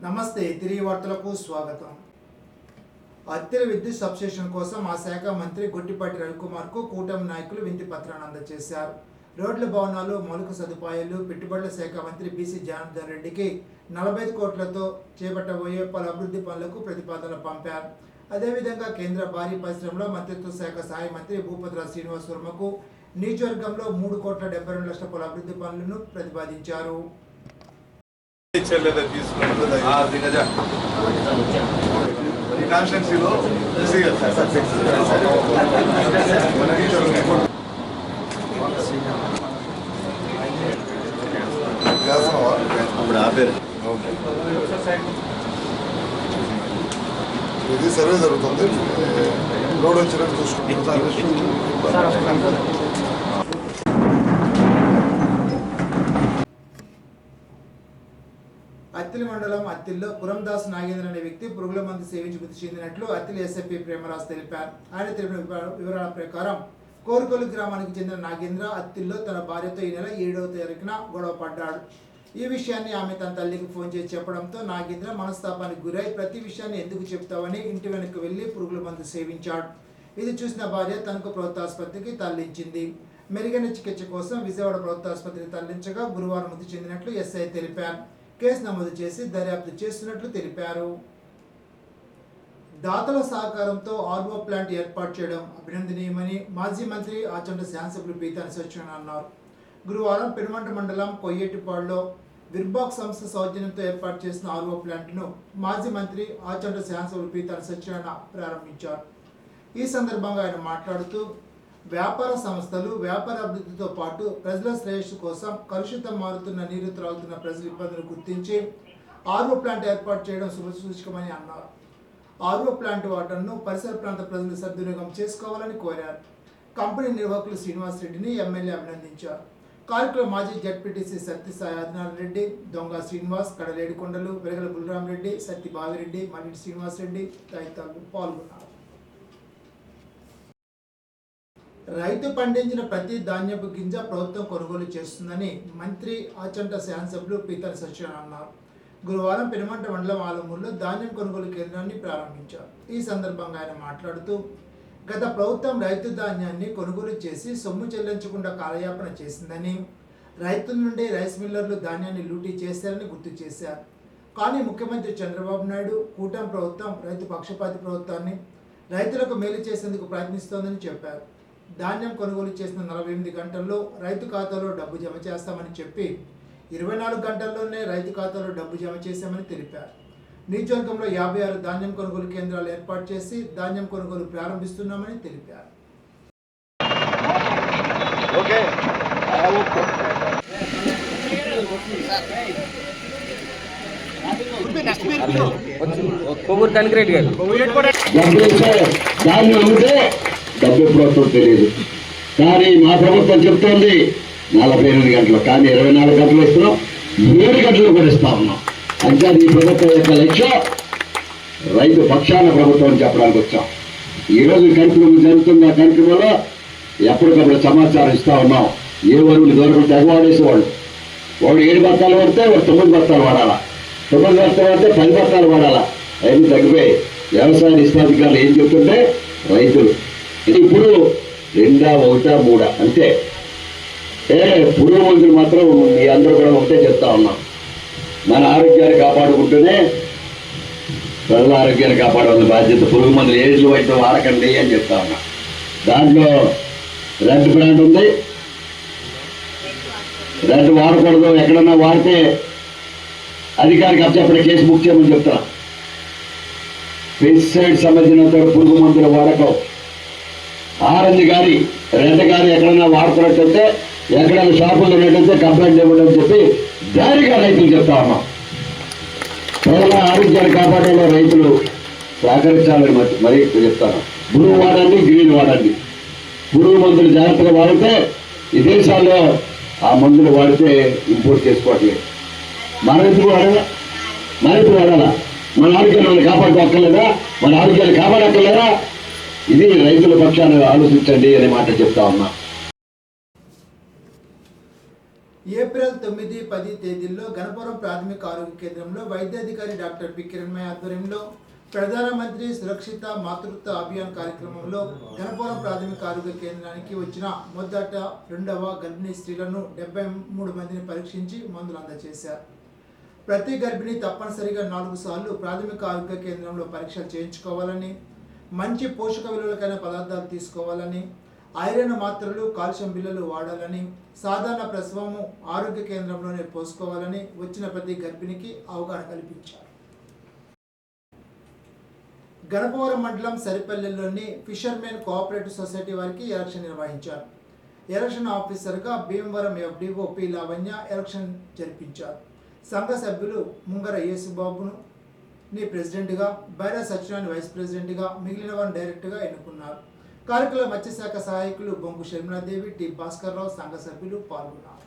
నమస్తే తిరిగి వార్తలకు స్వాగతం. అత్తిలి విద్యుత్ సబ్స్టేషన్ కోసం ఆ శాఖ మంత్రి గొట్టిపాటి రవికుమార్కు కూటమి నాయకులు వినతి పత్రాన్ని అందజేశారు. రోడ్ల భవనాలు, మౌలిక సదుపాయాలు, పెట్టుబడుల శాఖ మంత్రి బీసీ జనార్దన్ రెడ్డికి 45 కోట్లతో చేపట్టబోయే పలు అభివృద్ధి పనులకు ప్రతిపాదనలు పంపారు. అదేవిధంగా కేంద్ర భారీ పరిశ్రమల మంత్రిత్వ శాఖ సహాయ మంత్రి భూపతిరాజు శ్రీనివాస్ వర్మకు నియోజకవర్గంలో 3,72,00,000 పలు అభివృద్ధి పనులను ప్రతిపాదించారు. ఇది సర్వే జరుగుతుంది. లోడ్ వచ్చినట్టు చూసుకుంటాం. అత్తిలి మండలం అత్తిల్లో పురందాస్ నాగేంద్ర అనే వ్యక్తి పురుగుల మందు సేవించి మృతి చెందినట్లు అత్తిలి ఎస్ఐపి ప్రేమరాజు తెలిపారు. ఆయన తెలిపిన వివరాల ప్రకారం కోరుకొల్లు గ్రామానికి చెందిన నాగేంద్ర అత్తిల్లో తన భార్యతో ఈ నెల 7వ తారీఖున గొడవ పడ్డాడు. ఈ విషయాన్ని ఆమె తన తల్లికి ఫోన్ చేసి చెప్పడంతో నాగేంద్ర మనస్తాపానికి గురై ప్రతి విషయాన్ని ఎందుకు చెప్తావని ఇంటి వెనక్కి వెళ్లి పురుగుల మందు సేవించాడు. ఇది చూసిన భార్య తనకు ప్రభుత్వాసుపత్రికి తరలించింది. మెరుగైన చికిత్స కోసం విజయవాడ ప్రభుత్వాసుపత్రికి తరలించగా గురువారం మృతి చెందినట్లు ఎస్ఐ తెలిపారు. కేసు నమోదు చేసి దర్యాప్తు చేస్తున్నట్లు తెలిపారు. దాతల సహకారంతో ఆర్వో ప్లాంట్ ఏర్పాటు చేయడం అభినందనీయమని మాజీ మంత్రి ఆచంట శాసనసభ్యులు పీతాని సత్యనారాయణ అన్నారు. గురువారం పెనుమంట మండలం కొయ్యేటిపాడులో విర్బాక్ సంస్థ సౌజన్యంతో ఏర్పాటు చేసిన ఆర్వో ప్లాంట్ను మాజీ మంత్రి ఆచంట శాసనసభ్యులు పీతాని సత్యనారాయణ ప్రారంభించారు. ఈ సందర్భంగా ఆయన మాట్లాడుతూ వ్యాపార సంస్థలు వ్యాపార అభివృద్ధితో పాటు ప్రజల శ్రేయస్సు కోసం కలుషితం మారుతున్న నీరు త్రాగుతున్న ప్రజల ఇబ్బందులు గుర్తించి ఆర్వో ప్లాంట్ ఏర్పాటు చేయడం శుభసూచకమని అన్నారు. ఆర్వో ప్లాంట్ వాటర్ను పరిసర ప్రాంత ప్రజలు సద్వినియోగం చేసుకోవాలని కోరారు. కంపెనీ నిర్వాహకులు శ్రీనివాస్ రెడ్డిని ఎమ్మెల్యే అభినందించారు. కార్యక్రమం మాజీ జడ్పీటీసీ సత్యసాయి ఆదినారాయణ రెడ్డి, దొంగ శ్రీనివాస్, కడలేడికొండలు, వెలగల బుల్రామరెడ్డి, సత్తి బావిరెడ్డి, మల్లిటి శ్రీనివాస్ రెడ్డి తదితరులు పాల్గొన్నారు. రైతు పండించిన ప్రతి ధాన్యపు గింజ ప్రభుత్వం కొనుగోలు చేస్తుందని మంత్రి ఆచంట శాసనసభ్యులు పీతాని సత్యనారాయణ అన్నారు. గురువారం పెనుమంట మండలం ఆలమూరులో ధాన్యం కొనుగోలు కేంద్రాన్ని ప్రారంభించారు. ఈ సందర్భంగా ఆయన మాట్లాడుతూ గత ప్రభుత్వం రైతు ధాన్యాన్ని కొనుగోలు చేసి సొమ్ము చెల్లించకుండా కాలయాపన చేసిందని, రైతుల నుండి రైస్ మిల్లర్లు ధాన్యాన్ని లూటీ చేశారని గుర్తు చేశారు. కానీ ముఖ్యమంత్రి చంద్రబాబు నాయుడు కూటమి ప్రభుత్వం రైతు పక్షపాతి ప్రభుత్వాన్ని రైతులకు మేలు చేసేందుకు ప్రయత్నిస్తోందని చెప్పారు. ధాన్యం కొనుగోలు చేసిన 48 గంటల్లో రైతు ఖాతాలో డబ్బు జమ చేస్తామని చెప్పి 24 గంటల్లోనే రైతు ఖాతాలో డబ్బు జమ చేశామని తెలిపారు. నియోజకవర్గంలో 56 ధాన్యం కొనుగోలు కేంద్రాలు ఏర్పాటు చేసి ధాన్యం కొనుగోలు ప్రారంభిస్తున్నామని తెలిపారు. డబ్బు ఎప్పుడు వస్తుందో తెలియదు. కానీ మా ప్రభుత్వం చెప్తోంది 48 గంటలు, కానీ 24 గంటలు ఇస్తున్నాం, 7 గంటలు కూడా ఇస్తా ఉన్నాం. అంటే ఈ ప్రభుత్వం యొక్క లక్ష్యం రైతు పక్షాన ప్రభుత్వం చెప్పడానికి వచ్చాం. ఈరోజు కార్యక్రమం జరుగుతున్న కార్యక్రమంలో ఎప్పటికప్పుడు సమాచారం ఇస్తా ఉన్నాం. ఏ వరువులు దొరకకుండా ఎగవాడేసేవాళ్ళు, వాడు 7 బత్తాలు పడితే వాడు 9 బత్తాలు వాడాలా, 9 బత్తాలు పడితే 10 బత్తాలు వాడాలా. అవన్నీ తగ్గిపోయి వ్యవసాయ నిష్ణాధికారులు ఏం చెప్తుంటే రైతులు ఇప్పుడు 2, 1, 3 అంతే. పురుగు మందులు మాత్రం మీ అందరూ కూడా ఒకటే చెప్తా ఉన్నాం. మన ఆరోగ్యాన్ని కాపాడుకుంటూనే ప్రజల ఆరోగ్యాన్ని కాపాడాల్సిన బాధ్యత. పురుగు మందులు ఏజ్ వైద్యం వాడకండి అని చెప్తా ఉన్నా. దాంట్లో రెడ్ బ్రాండ్ ఉంది, రెడ్ వాడకూడదు. ఎక్కడన్నా వాడితే అధికారికి అప్పచెప్పటి కేసు బుక్ చేయమని చెప్తున్నా. పెస్టిసైడ్ సంబంధించిన పురుగు మందుల వాడకం ఆరెంజ్ కానీ రెడ్ కానీ ఎక్కడన్నా వాడుతున్నట్టయితే, ఎక్కడైనా షాపుల్లో ఉన్నట్టయితే కంప్లైంట్ ఇవ్వండి అని చెప్పి ధైర్యంగా రైతులు చెప్తా ఉన్నాం. ప్రజల ఆరోగ్యాన్ని కాపాడంలో రైతులు సహకరించాలని మరీ చెప్తాను. బ్లూ వాడండి, గ్రీన్ వాడండి. పురుగు మందులు జాగ్రత్తగా వాడితే ఈ దేశాల్లో ఆ మందులు వాడితే ఇంపోర్ట్ చేసుకోవట్లేదు. మన రైతులు వాడాలా, మన రైతులు వాడాలా. మన ఆరోగ్యాన్ని కాపాడుకోక్కర్లేదా, మన ఆరోగ్యాన్ని కాపాడక్కర్లేదా? ఇది రైతుల పక్షాన్ని ఆలోచించండి అనే మాట చెప్తా ఉన్నా. ఏప్రిల్ 9, 10 తేదీల్లో గణపురం ప్రాథమిక ఆరోగ్య కేంద్రంలో వైద్యాధికారి డాక్టర్ పి కిరణ్మయ ఆధ్వర్యంలో ప్రధానమంత్రి సురక్షిత మాతృత్వ అభియాన్ కార్యక్రమంలో గణపురం ప్రాథమిక ఆరోగ్య కేంద్రానికి వచ్చిన మొదట 2వ గర్భిణీ స్త్రీలను 73 మందిని పరీక్షించి మందులు అందజేశారు. ప్రతి గర్భిణి తప్పనిసరిగా 4 సార్లు ప్రాథమిక ఆరోగ్య కేంద్రంలో పరీక్షలు చేయించుకోవాలని, మంచి పోషక విలువలకైన పదార్థాలు తీసుకోవాలని, ఐరన్ మాత్రలు, కాల్షియం బిళ్ళలు వాడాలని, సాధారణ ప్రసవము ఆరోగ్య కేంద్రంలోనే పోసుకోవాలని వచ్చిన ప్రతి గర్భిణికి అవగాహన కల్పించారు. గణపవరం మండలం సరిపల్లెల్లోని ఫిషర్మెన్ కోఆపరేటివ్ సొసైటీ వారికి ఎలక్షన్ నిర్వహించారు. ఎలక్షన్ ఆఫీసర్గా Bhimavaram FDO P Lavanya election జరిపించారు. సంఘ సభ్యులు ముంగర యేసుబాబుని ప్రెసిడెంట్గా, బైరా సత్యనారాయణ వైస్ ప్రెసిడెంట్గా, మిగిలిన వారిని డైరెక్టర్గా ఎన్నుకున్నారు. కార్యక్రమ మత్స్యశాఖ సహాయకులు బొంగు శర్మిలాదేవి, టి భాస్కర్రావు సంఘ సభ్యులు పాల్గొన్నారు.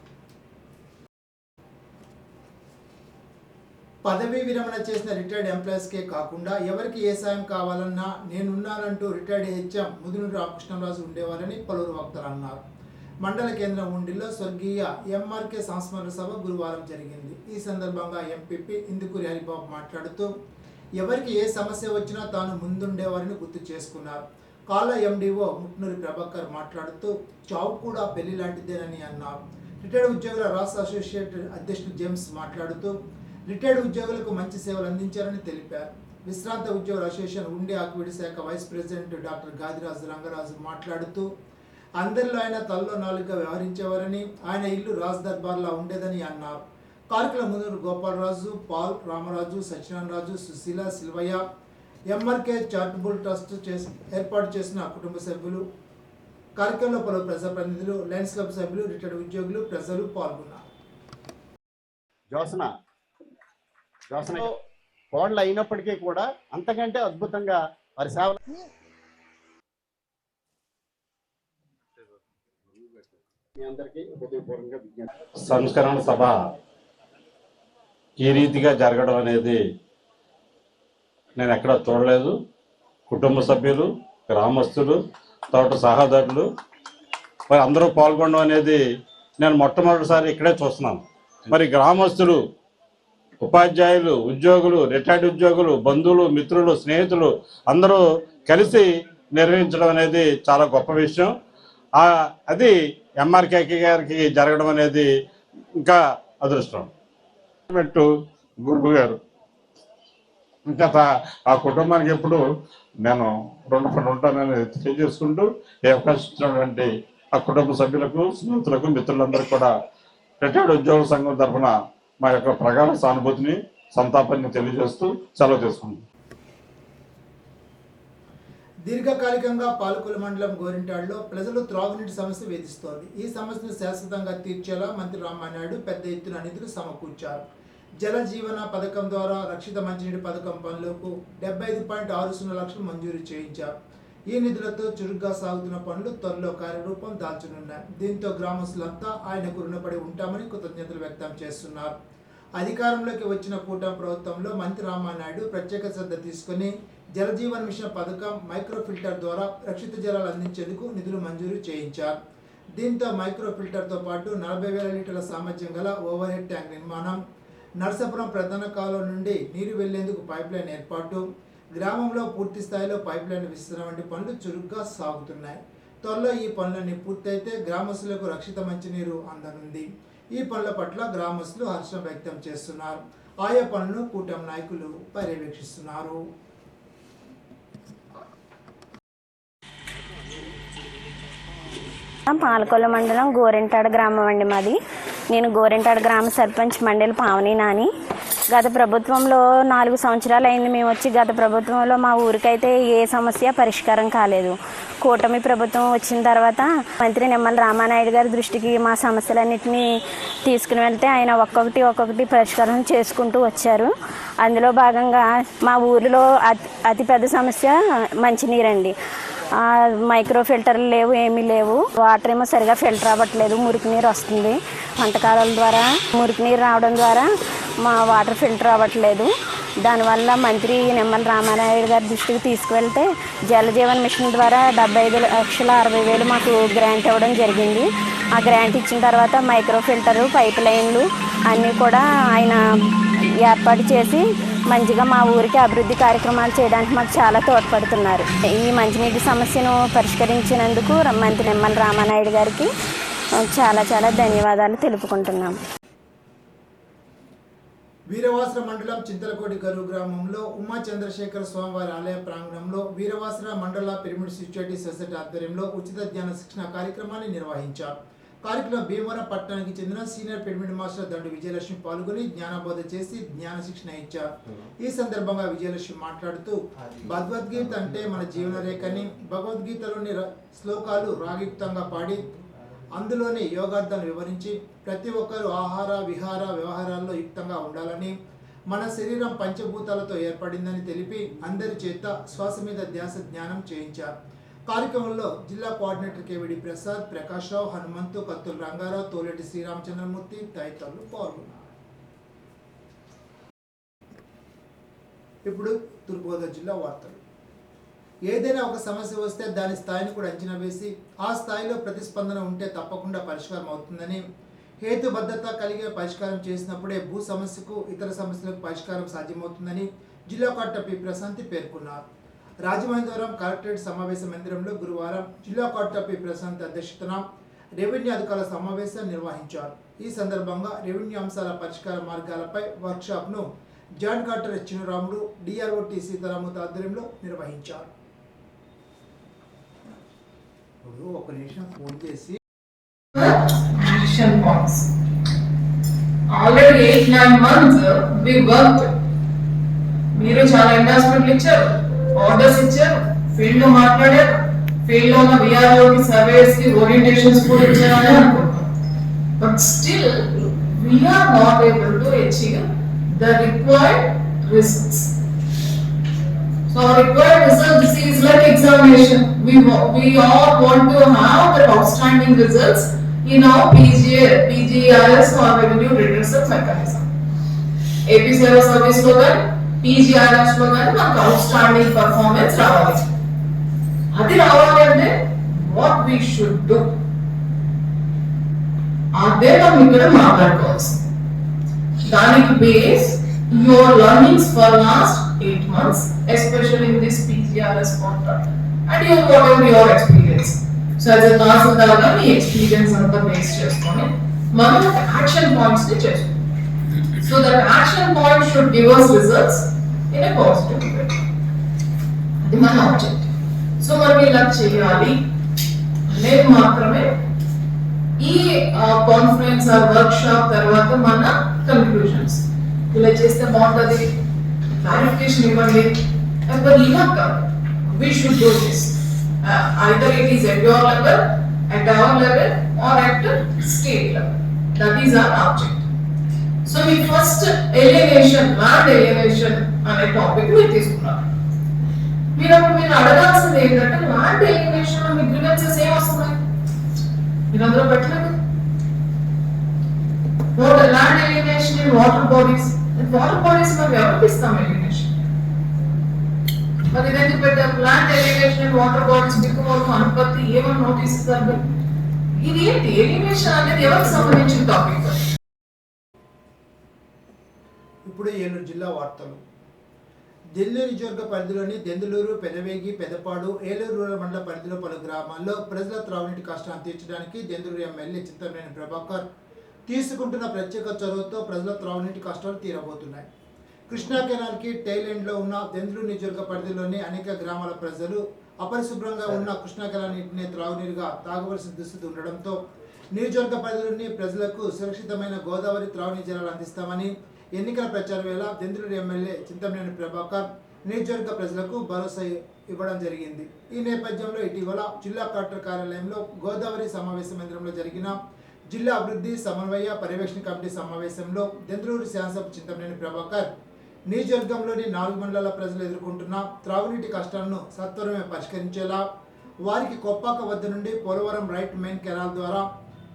పదవీ విరమణ చేసిన రిటైర్డ్ ఎంప్లాయీస్కే కాకుండా ఎవరికి ఏ సాయం కావాలన్నా నేనున్నానంటూ రిటైర్డ్ HM ముదునూరు రామకృష్ణరాజు ఉండేవారని పలువురు వక్తలు అన్నారు. మండల కేంద్రం ఉండిలో స్వర్గీయ MRK సంస్మరణ సభ గురువారం జరిగింది. ఈ సందర్భంగా MPP ఇందుకూరి హరిబాబు మాట్లాడుతూ ఎవరికి ఏ సమస్య వచ్చినా తాను ముందుండేవారిని గుర్తు చేసుకున్నారు. కాల MDO ముట్నూరి ప్రభాకర్ మాట్లాడుతూ చావు కూడా పెళ్లి లాంటిదేనని అన్నారు. రిటైర్డ్ ఉద్యోగుల రాష్ట్ర అసోసియేట్ అధ్యక్షుడు జేమ్స్ మాట్లాడుతూ రిటైర్డ్ ఉద్యోగులకు మంచి సేవలు అందించారని తెలిపారు. విశ్రాంత ఉద్యోగుల అసోసియేషన్ ఉండి ఆక్విడి శాఖ vice president doctor Gadiraju Rangaraju మాట్లాడుతూ అందరిలో ఆయన తలలో నాలుగుగా వ్యవహరించేవారని, ఆయన ఇల్లు రాజ్ దర్బార్లా ఉండేదని అన్నారు. కార్యక్రమం Munuru Gopalaraju, Paul, Ramaraju, Satyanarayanaraju, Sushila, Silvayya, MRK charitable trust ఏర్పాటు చేసిన కుటుంబ సభ్యులు, కార్యక్రమంలో పలువురు ప్రజాప్రతినిధులు, లయన్స్ క్లబ్ సభ్యులు, రిటైర్డ్ ఉద్యోగులు, ప్రజలు పాల్గొన్నారు. జోసన కోడలు అయినప్పటికీ కూడా అంతకంటే అద్భుతంగా వారి సేవలు. సంస్కరణ సభ ఈ రీతిగా జరగడం అనేది నేను ఎక్కడ చూడలేదు. కుటుంబ సభ్యులు, గ్రామస్తులు, తోట సహోదరులు మరి అందరూ పాల్గొనడం అనేది నేను మొట్టమొదటిసారి ఇక్కడే చూస్తున్నాను. మరి గ్రామస్తులు, ఉపాధ్యాయులు, ఉద్యోగులు, రిటైర్డ్ ఉద్యోగులు, బంధువులు, మిత్రులు, స్నేహితులు అందరూ కలిసి నిర్వహించడం అనేది చాలా గొప్ప విషయం. అది MRK గారికి జరగడం అనేది ఇంకా అదృష్టం. గురువు గారు ఇంకా ఆ కుటుంబానికి ఎప్పుడు నేను రుణపడి ఉంటానని తెలియజేసుకుంటూ ఈ అవకాశం ఇచ్చినటువంటి ఆ కుటుంబ సభ్యులకు, స్నేహితులకు, మిత్రులందరికీ కూడా రిటైర్డ్ ఉద్యోగుల సంఘం తరఫున మా యొక్క ప్రగాఢ సానుభూతిని, సంతాపాన్ని తెలియజేస్తూ సెలవు తీసుకుంటాం. దీర్ఘకాలికంగా పాలకొల్లు మండలం గోరింటాడులో ప్రజలు త్రాగునీటి సమస్య వేధిస్తోంది. ఈ సమస్యను శాశ్వతంగా తీర్చేలా మంత్రి రామానాయుడు పెద్ద ఎత్తున నిధులు సమకూర్చారు. జల జీవన పథకం ద్వారా రక్షిత మంచినీటి పథకం పనులకు 75.60 లక్షలు మంజూరు చేయించారు. ఈ నిధులతో చురుగ్గా సాగుతున్న పనులు త్వరలో కార్యరూపం దాల్చనున్నాయి. దీంతో గ్రామస్తులంతా ఆయనకు రుణపడి ఉంటామని కృతజ్ఞతలు వ్యక్తం చేస్తున్నారు. అధికారంలోకి వచ్చిన కూటమి ప్రభుత్వంలో మంత్రి రామానాయుడు ప్రత్యేక శ్రద్ధ తీసుకుని జలజీవన్ మిషన్ పథకం మైక్రో ఫిల్టర్ ద్వారా రక్షిత జలాలు అందించేందుకు నిధులు మంజూరు చేయించారు. దీంతో మైక్రో ఫిల్టర్తో పాటు 40,000 లీటర్ల సామర్థ్యం గల ఓవర్ హెడ్ ట్యాంక్ నిర్మాణం, నర్సాపురం ప్రధాన కాలువ నుండి నీరు వెళ్లేందుకు పైప్లైన్ ఏర్పాటు, గ్రామంలో పూర్తి స్థాయిలో పైప్లైన్ విస్తరణ వంటి పనులు చురుగ్గా సాగుతున్నాయి. త్వరలో ఈ పనులన్నీ పూర్తయితే గ్రామస్తులకు రక్షిత మంచినీరు అందనుంది. ఈ పనుల పట్ల గ్రామస్తులు హర్షం వ్యక్తం చేస్తున్నారు. ఆయా పనులను కూటమి నాయకులు పర్యవేక్షిస్తున్నారు. పాలకొల్లు మండలం గోరింటాడు గ్రామం అండి మాది. నేను గోరింటాడు గ్రామ సర్పంచ్ మండలి పావని నాని. గత ప్రభుత్వంలో 4 సంవత్సరాలు అయింది మేము వచ్చి. గత ప్రభుత్వంలో మా ఊరికైతే ఏ సమస్య పరిష్కారం కాలేదు. కూటమి ప్రభుత్వం వచ్చిన తర్వాత మంత్రి నిమ్మల రామానాయుడు గారి దృష్టికి మా సమస్యలన్నింటినీ తీసుకుని వెళ్తే ఆయన ఒక్కొక్కటి పరిష్కారం చేసుకుంటూ వచ్చారు. అందులో భాగంగా మా ఊరిలో అతిపెద్ద సమస్య మంచినీరండి. మైక్రో ఫిల్టర్లు లేవు, ఏమీ లేవు. వాటర్ ఏమో సరిగా ఫిల్టర్ అవ్వట్లేదు, మురికి నీరు వస్తుంది. వంటకాల ద్వారా మురికి నీరు రావడం ద్వారా మా వాటర్ ఫిల్టర్ అవ్వట్లేదు. దానివల్ల మంత్రి నిమ్మల రామానాయుడు గారి దృష్టికి తీసుకువెళ్తే జలజీవన్ మిషన్ ద్వారా 75,60,000 మాకు గ్రాంట్ ఇవ్వడం జరిగింది. ఆ గ్రాంట్ ఇచ్చిన తర్వాత మైక్రో ఫిల్టరు, పైప్ లైన్లు అన్నీ కూడా ఆయన ఏర్పాటు చేసి మంచిగా మా ఊరికి అభివృద్ధి కార్యక్రమాలు చేయడానికి మాకు చాలా తోడ్పడుతున్నారు. ఈ మంచినీటి సమస్యను పరిష్కరించినందుకు మంత్రి నిమ్మల రామానాయుడు గారికి చాలా చాలా ధన్యవాదాలు తెలుపుకుంటున్నాం. వీరవాసర మండలం చింతలకోటి గరువు గ్రామంలో ఉమా చంద్రశేఖర స్వామివారి ఆలయ ప్రాంగణంలో వీరవాసర మండల పిరమిడ్ సొసైటీ సొసైటీ ఆధ్వర్యంలో ఉచిత ధ్యాన శిక్షణ కార్యక్రమాన్ని నిర్వహించారు. కార్యక్రమం భీమవరం పట్టణానికి చెందిన సీనియర్ పిరమిడ్ మాస్టర్ దండు విజయలక్ష్మి పాల్గొని జ్ఞానబోధ చేసి జ్ఞాన శిక్షణ ఇచ్చారు. ఈ సందర్భంగా విజయలక్ష్మి మాట్లాడుతూ భగవద్గీత అంటే మన జీవన రేఖని, భగవద్గీతలోని శ్లోకాలు రాగయుక్తంగా పాడి అందులోని యోగార్థాన్ని వివరించి ప్రతి ఒక్కరూ ఆహార విహార వ్యవహారాల్లో యుక్తంగా ఉండాలని, మన శరీరం పంచభూతాలతో ఏర్పడిందని తెలిపి అందరి చేత శ్వాస మీద ధ్యాస జ్ఞానం చేయించారు. కార్యక్రమంలో జిల్లా కోఆర్డినేటర్ కేవిడి ప్రసాద్, ప్రకాష్ రావు, హనుమంతు, కత్తుల రంగారావు, తోలేటి శ్రీరామచంద్రమూర్తి తదితరులు పాల్గొన్నారు. ఇప్పుడు తూర్పుగోదావరి జిల్లా వార్తలు. ఏదైనా ఒక సమస్య వస్తే దాని స్థాయిని కూడా అంచనా వేసి ఆ స్థాయిలో ప్రతిస్పందన ఉంటే తప్పకుండా పరిష్కారం అవుతుందని, హేతుబద్ధత కలిగే పరిష్కారం చేసినప్పుడే భూ సమస్యకు ఇతర సమస్యలకు పరిష్కారం సాధ్యమవుతుందని జిల్లా కలెక్టర్ పి ప్రశాంతి పేర్కొన్నారు. రాజమహేంద్రవరం కలెక్టరేట్ సమావేశ మందిరంలో గురువారం జిల్లా కలెక్టర్ పి ప్రశాంతి అధ్యక్షతన రెవెన్యూ అధికారుల సమావేశం నిర్వహించారు. ఈ సందర్భంగా రెవెన్యూ అంశాల పరిష్కార మార్గాలపై వర్క్షాప్ను joint collector Chinnaramudu, DRO T Sitaramamurthy ఆధ్వర్యంలో నిర్వహించారు. ఒక నిమిషం ఫోన్ చేసి ఆల్రెడీ 8-9 months we worked. మీరు చాలా ఇన్వెస్ట్మెంట్లు ఇచ్చారు, ఆర్డర్స్ ఇచ్చారు, ఫీల్డ్ లో మాట్లాడారు, ఫీల్డ్ లో ఉన్న విఆర్ఓ కి, సర్వేస్ కి ఓరియంటేషన్స్ కూడా ఇచ్చారని అనుకుంటున్నాం. But still we are not able to achieve the required results. So our required result is like examination. We all want to have the outstanding results in our PGRS or revenue redressal mechanism. AP service లో కానీ PGRS లో కానీ మనకు outstanding performance రావాలి. అది రావాలి అంటే what we should do, అదే మనం ఇక్కడ మాట్లాడుకోవచ్చు. దానికి base your learnings for last 8 months, especially in this PGRS contract, and whatever your experience. So as a Tahsildar ga mee experience anta base cheskoni మనం action points ni chestam. So that action point should give us results in a positive way. అది మన object. So మనం ఇలా చేయాలి అనేది మాత్రమే ఈ conference ఆ వర్క్ షాప్ తర్వాత మన కంక్లూజన్స్. ఇలా చేస్తే బాగుంటుంది, క్లారిఫికేషన్ ఇవ్వండి, ఇలా కాదు. We should do this. Either it is at your level, at our level, or at state level. That is our object. So we first alienation, land alienation అనే topic మీరు తీసుకున్నారు. మీరు అడగాల్సింది ఏంటంటే ల్యాండ్ alienation లో మీ గ్రీవెన్సెస్ ఏం వస్తున్నాయి? మీరు అందులో పెట్టలేదు. Land alienation in water bodies. Water bodies మరి ఎవరికి ఇస్తాం ఎలిమినేషన్? మరి ఇదేంటి పెట్టారు? ల్యాండ్ ఎలిమినేషన్ వాటర్ బాడీస్ బిక్కుమోరు అనుపత్తి ఏమని నోటీస్ ఇస్తారు? ఇది ఏంటి ఎలిమినేషన్ అనేది ఎవరికి సంబంధించిన టాపిక్? ఇప్పుడు ఏలూరు జిల్లా వార్తలు. దెందులూరు నియోజకవర్గ పరిధిలోని దెందులూరు, పెదవేగి, పెదపాడు, ఏలూరు రూరల్ మండల పరిధిలో పలు గ్రామాల్లో ప్రజల త్రాగునీటి కష్టాన్ని తీర్చడానికి దెందులూరు ఎమ్మెల్యే చింతమనేని ప్రభాకర్ తీసుకుంటున్న ప్రత్యేక చొరవతో ప్రజల త్రాగునీటి కష్టాలు తీరబోతున్నాయి. కృష్ణా కెనాల్కి టైల్ ఎండ్లో ఉన్న దెందులూరు నియోజకవర్గ పరిధిలోని అనేక గ్రామాల ప్రజలు అపరిశుభ్రంగా ఉన్న కృష్ణా కెనాల్ నీటిని త్రాగునీరుగా తాగవలసిన దుస్థితి ఉండడంతో నియోజకవర్గ పరిధిలోని ప్రజలకు సురక్షితమైన గోదావరి త్రాగునీటి జలాలు అందిస్తామని ఎన్నికల ప్రచారం వేళ దెందులూరు ఎమ్మెల్యే చింతమనేని ప్రభాకర్ నియోజకవర్గ ప్రజలకు భరోసా ఇవ్వడం జరిగింది. ఈ నేపథ్యంలో ఇటీవల జిల్లా కలెక్టర్ కార్యాలయంలో గోదావరి సమావేశ మందిరంలో జరిగిన జిల్లా అభివృద్ధి సమన్వయ పర్యవేక్షణ కమిటీ సమావేశంలో దెందులూరు శాసనసభ్యులు చింతమనేని ప్రభాకర్ నియోజకవర్గంలోని 4 మండలాల ప్రజలు ఎదుర్కొంటున్న త్రాగునీటి కష్టాలను సత్వరమే పరిష్కరించేలా, వారికి కొప్పాక వద్ద నుండి పోలవరం రైట్ మెయిన్ కెనాల్ ద్వారా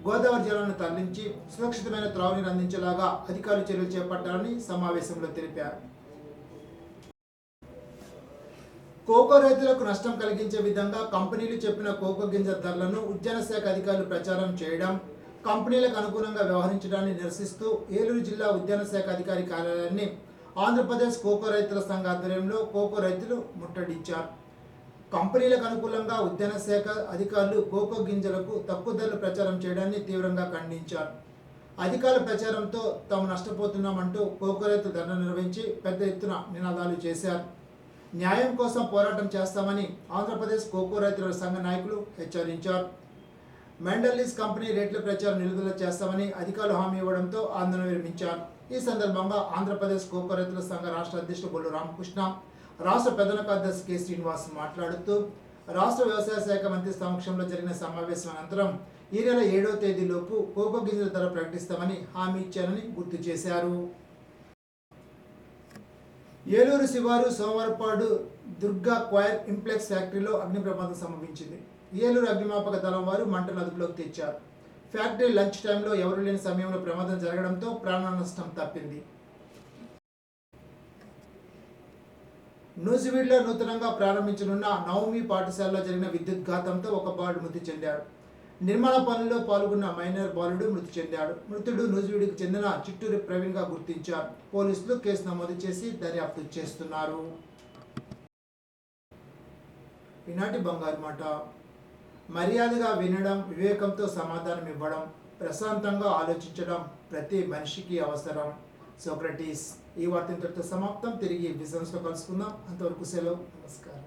గోదావరి జలాలను తరలించి సురక్షితమైన త్రాగునీరు అందించేలాగా అధికారులు చర్యలు చేపట్టాలని సమావేశంలో తెలిపారు. కోకో రైతులకు నష్టం కలిగించే విధంగా కంపెనీలు చెప్పిన కోకో గింజ ధరలను ఉద్యాన శాఖ అధికారులు ప్రచారం చేయడం, కంపెనీలకు అనుగుణంగా వ్యవహరించడాన్ని నిరసిస్తూ ఏలూరు జిల్లా ఉద్యాన శాఖ అధికారి కార్యాలయాన్ని ఆంధ్రప్రదేశ్ కోకో రైతుల సంఘ ఆధ్వర్యంలో కోకో రైతులు ముట్టడించారు. కంపెనీలకు అనుకూలంగా ఉద్యాన శాఖ అధికారులు కోకో గింజలకు తక్కువ ధరలు ప్రచారం చేయడాన్ని తీవ్రంగా ఖండించారు. అధికారుల ప్రచారంతో తాము నష్టపోతున్నామంటూ కోకో రైతులు ధర్నా నిర్వహించి పెద్ద ఎత్తున నినాదాలు చేశారు. న్యాయం కోసం పోరాటం చేస్తామని ఆంధ్రప్రదేశ్ కోకో రైతుల సంఘ నాయకులు హెచ్చరించారు. మెండలీస్ కంపెనీ రేట్ల ప్రచారం నిలుదల చేస్తామని అధికారులు హామీ ఇవ్వడంతో ఆందోళన విరమించారు. ఈ సందర్భంగా ఆంధ్రప్రదేశ్ కోకో రైతుల సంఘ రాష్ట్ర అధ్యక్షుడు బొల్లు రామకృష్ణ, రాష్ట్ర ప్రధాన కార్యదర్శి కె శ్రీనివాస్ మాట్లాడుతూ రాష్ట్ర వ్యవసాయ శాఖ మంత్రి సమక్షంలో జరిగిన సమావేశం అనంతరం ఈ నెల 7వ తేదీలోపు కోకో గింజల ధర ప్రకటిస్తామని హామీ ఇచ్చారని గుర్తు చేశారు. ఏలూరు శివారు సోమవారపాడు దుర్గా క్వైర్ ఇంప్లెక్స్ ఫ్యాక్టరీలో అగ్ని ప్రమాదం సంభవించింది. ఏలూరు అగ్నిమాపక దళం వారు మంటలు అదుపులోకి తెచ్చారు. ఫ్యాక్టరీ లంచ్ టైంలో ఎవరు లేని సమయంలో ప్రమాదం జరగడంతో ప్రాణ నష్టం తప్పింది. నూజివీడులో నూతనంగా ప్రారంభించనున్న నవమి పాఠశాలలో జరిగిన విద్యుత్ ఘాతంతో ఒక బాలుడు మృతి చెందాడు. నిర్మాణ పనుల్లో పాల్గొన్న మైనర్ బాలుడు మృతి చెందాడు. మృతుడు నూజివీడుకు చెందిన చిట్టూరి ప్రవీణ్ గా గుర్తించారు. పోలీసులు కేసు నమోదు చేసి దర్యాప్తు చేస్తున్నారు. ఈనాటి బంగారు మాట: మర్యాదగా వినడం, వివేకంతో సమాధానం ఇవ్వడం, ప్రశాంతంగా ఆలోచించడం ప్రతి మనిషికి అవసరం. సోక్రటీస్. ఈ వార్త ఇంతటితో సమాప్తం. తిరిగి బిజినెస్లో కలుసుకుందాం. అంతవరకు సెలవు. నమస్కారం.